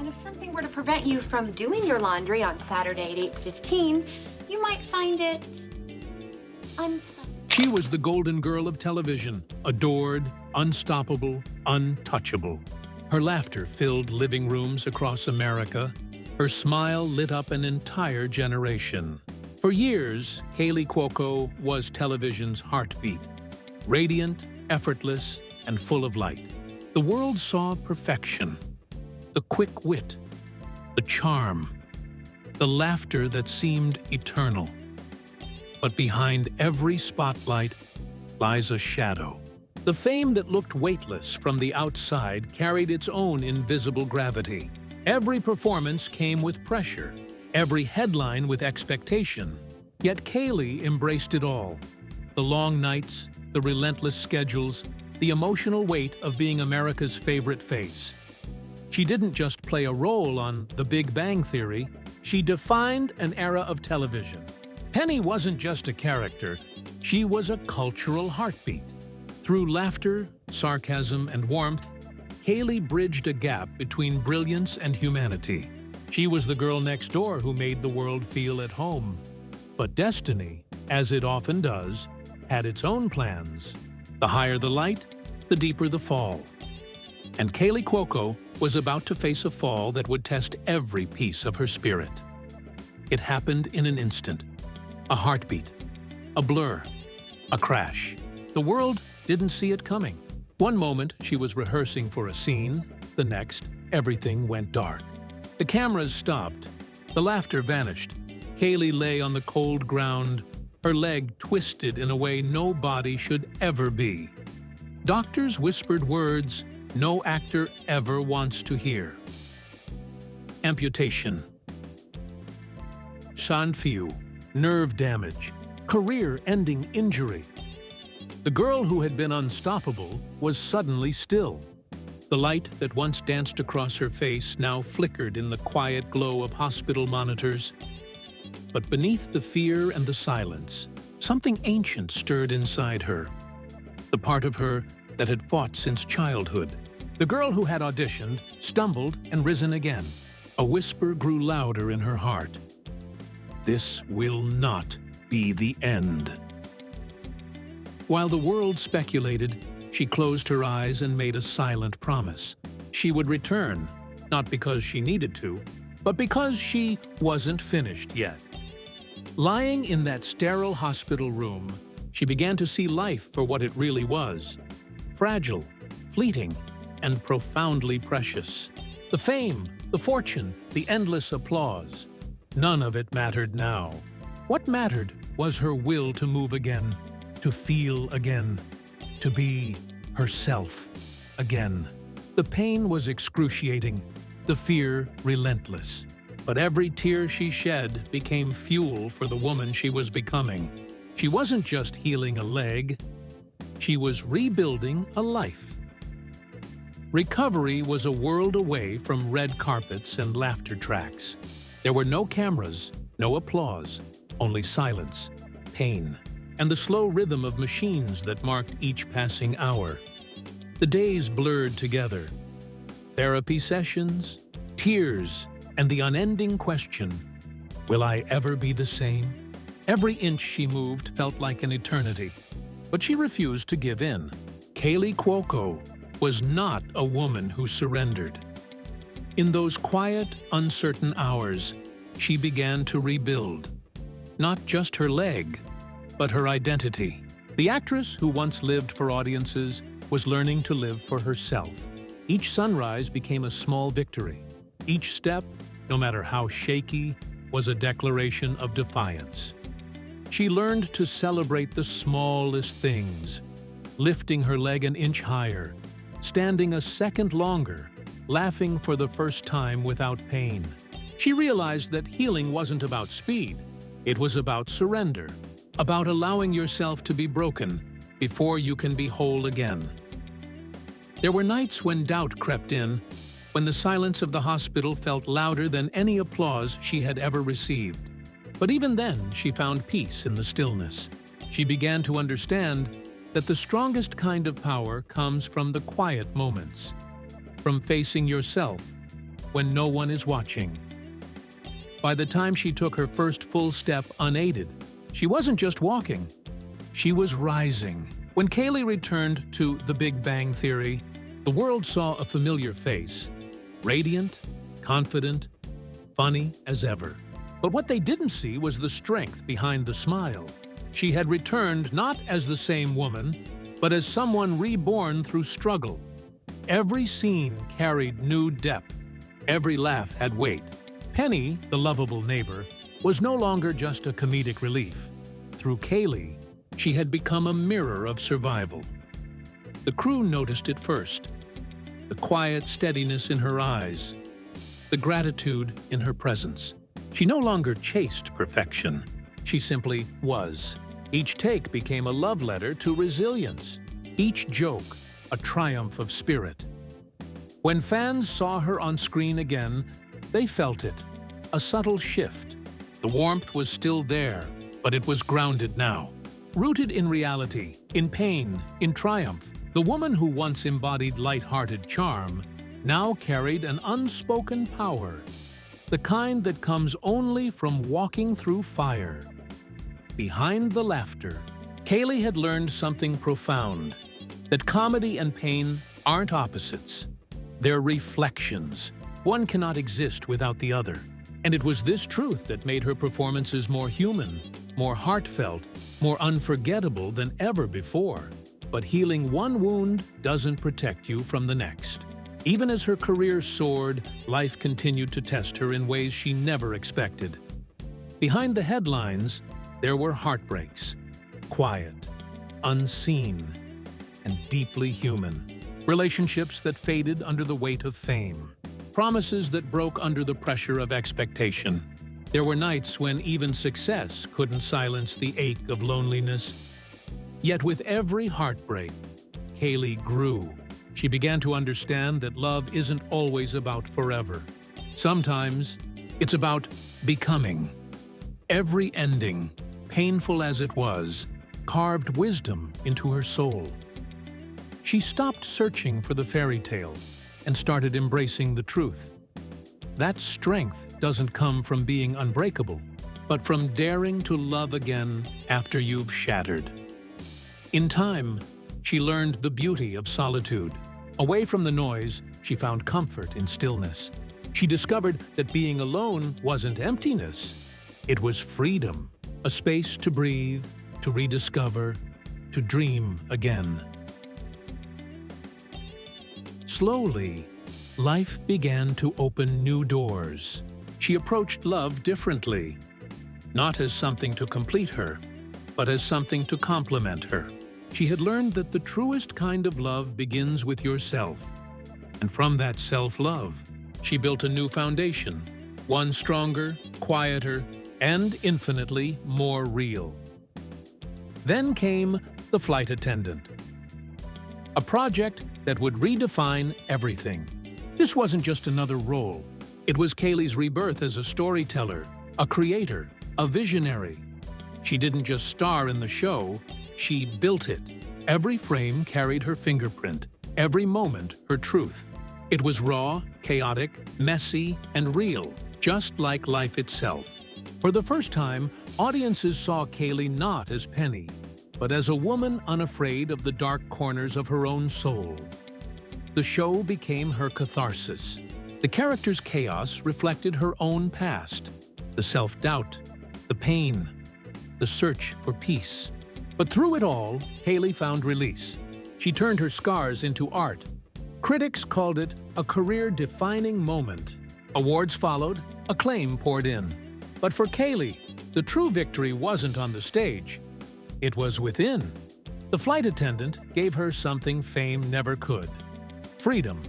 And if something were to prevent you from doing your laundry on Saturday at 8:15, you might find it unpleasant. She was the golden girl of television, adored, unstoppable, untouchable. Her laughter filled living rooms across America. Her smile lit up an entire generation. For years, Kaley Cuoco was television's heartbeat. Radiant, effortless, and full of light. The world saw perfection. The quick wit, the charm, the laughter that seemed eternal. But behind every spotlight lies a shadow. The fame that looked weightless from the outside carried its own invisible gravity. Every performance came with pressure, every headline with expectation. Yet Kaley embraced it all. The long nights, the relentless schedules, the emotional weight of being America's favorite face. She didn't just play a role on The Big Bang Theory, she defined an era of television. Penny wasn't just a character, she was a cultural heartbeat. Through laughter, sarcasm, and warmth, Kaley bridged a gap between brilliance and humanity. She was the girl next door who made the world feel at home. But destiny, as it often does, had its own plans. The higher the light, the deeper the fall. And Kaley Cuoco was about to face a fall that would test every piece of her spirit. It happened in an instant. A heartbeat, a blur, a crash. The world didn't see it coming. One moment, she was rehearsing for a scene. The next, everything went dark. The cameras stopped. The laughter vanished. Kaley lay on the cold ground, her leg twisted in a way no body should ever be. Doctors whispered words no actor ever wants to hear. Amputation. Sanfiu. Nerve damage. Career-ending injury. The girl who had been unstoppable was suddenly still. The light that once danced across her face now flickered in the quiet glow of hospital monitors. But beneath the fear and the silence, something ancient stirred inside her. The part of her that had fought since childhood. The girl who had auditioned, stumbled, and risen again. A whisper grew louder in her heart. This will not be the end. While the world speculated, she closed her eyes and made a silent promise. She would return, not because she needed to, but because she wasn't finished yet. Lying in that sterile hospital room, she began to see life for what it really was. Fragile, fleeting, and profoundly precious. The fame, the fortune, the endless applause. None of it mattered now. What mattered was her will to move again, to feel again, to be herself again. The pain was excruciating, the fear relentless. But every tear she shed became fuel for the woman she was becoming. She wasn't just healing a leg, she was rebuilding a life. Recovery was a world away from red carpets and laughter tracks. There were no cameras, no applause, only silence, pain, and the slow rhythm of machines that marked each passing hour. The days blurred together. Therapy sessions, tears, and the unending question, will I ever be the same? Every inch she moved felt like an eternity. But she refused to give in. Kaley Cuoco was not a woman who surrendered. In those quiet, uncertain hours, she began to rebuild. Not just her leg, but her identity. The actress who once lived for audiences was learning to live for herself. Each sunrise became a small victory. Each step, no matter how shaky, was a declaration of defiance. She learned to celebrate the smallest things, lifting her leg an inch higher, standing a second longer, laughing for the first time without pain. She realized that healing wasn't about speed. It was about surrender, about allowing yourself to be broken before you can be whole again. There were nights when doubt crept in, when the silence of the hospital felt louder than any applause she had ever received. But even then, she found peace in the stillness. She began to understand that the strongest kind of power comes from the quiet moments, from facing yourself, when no one is watching. By the time she took her first full step unaided, she wasn't just walking, she was rising. When Kaley returned to The Big Bang Theory, the world saw a familiar face, radiant, confident, funny as ever. But what they didn't see was the strength behind the smile. She had returned not as the same woman, but as someone reborn through struggle. Every scene carried new depth. Every laugh had weight. Penny, the lovable neighbor, was no longer just a comedic relief. Through Kaley, she had become a mirror of survival. The crew noticed it first. The quiet steadiness in her eyes, the gratitude in her presence. She no longer chased perfection. She simply was. Each take became a love letter to resilience. Each joke, a triumph of spirit. When fans saw her on screen again, they felt it, a subtle shift. The warmth was still there, but it was grounded now. Rooted in reality, in pain, in triumph, the woman who once embodied light-hearted charm now carried an unspoken power, the kind that comes only from walking through fire. Behind the laughter, Kaley had learned something profound, that comedy and pain aren't opposites. They're reflections. One cannot exist without the other. And it was this truth that made her performances more human, more heartfelt, more unforgettable than ever before. But healing one wound doesn't protect you from the next. Even as her career soared, life continued to test her in ways she never expected. Behind the headlines, there were heartbreaks, quiet, unseen, and deeply human. Relationships that faded under the weight of fame. Promises that broke under the pressure of expectation. There were nights when even success couldn't silence the ache of loneliness. Yet with every heartbreak, Kaley grew. She began to understand that love isn't always about forever. Sometimes, it's about becoming. Every ending, painful as it was, carved wisdom into her soul. She stopped searching for the fairy tale and started embracing the truth. That strength doesn't come from being unbreakable, but from daring to love again after you've shattered. In time, she learned the beauty of solitude. Away from the noise, she found comfort in stillness. She discovered that being alone wasn't emptiness. It was freedom, a space to breathe, to rediscover, to dream again. Slowly, life began to open new doors. She approached love differently, not as something to complete her, but as something to complement her. She had learned that the truest kind of love begins with yourself. And from that self-love, she built a new foundation, one stronger, quieter, and infinitely more real. Then came The Flight Attendant, a project that would redefine everything. This wasn't just another role. It was Kaley's rebirth as a storyteller, a creator, a visionary. She didn't just star in the show, she built it. Every frame carried her fingerprint, every moment her truth. It was raw, chaotic, messy, and real, just like life itself. For the first time, audiences saw Kaley not as Penny, but as a woman unafraid of the dark corners of her own soul. The show became her catharsis. The character's chaos reflected her own past, the self-doubt, the pain, the search for peace. But through it all, Kaley found release. She turned her scars into art. Critics called it a career-defining moment. Awards followed, acclaim poured in. But for Kaley, the true victory wasn't on the stage. It was within. The Flight Attendant gave her something fame never could: freedom.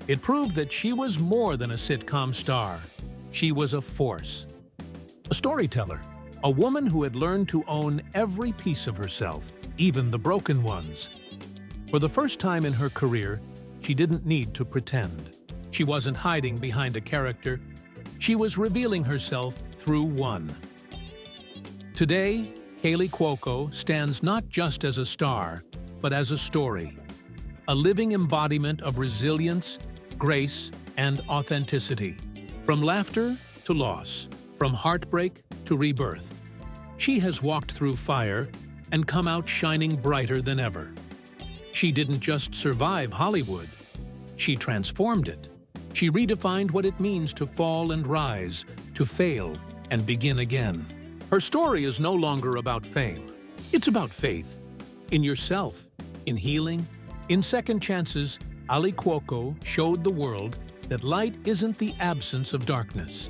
It proved that she was more than a sitcom star. She was a force. A storyteller. A woman who had learned to own every piece of herself, even the broken ones. For the first time in her career, she didn't need to pretend. She wasn't hiding behind a character. She was revealing herself through one. Today, Kaley Cuoco stands not just as a star, but as a story. A living embodiment of resilience, grace, and authenticity. From laughter to loss, from heartbreak to rebirth. She has walked through fire and come out shining brighter than ever. She didn't just survive Hollywood. She transformed it. She redefined what it means to fall and rise, to fail and begin again. Her story is no longer about fame. It's about faith. In yourself, in healing, in second chances, Kaley Cuoco showed the world that light isn't the absence of darkness.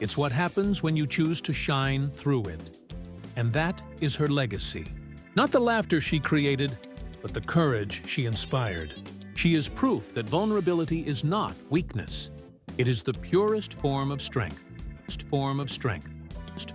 It's what happens when you choose to shine through it. And that is her legacy. Not the laughter she created, but the courage she inspired. She is proof that vulnerability is not weakness. It is the purest form of strength.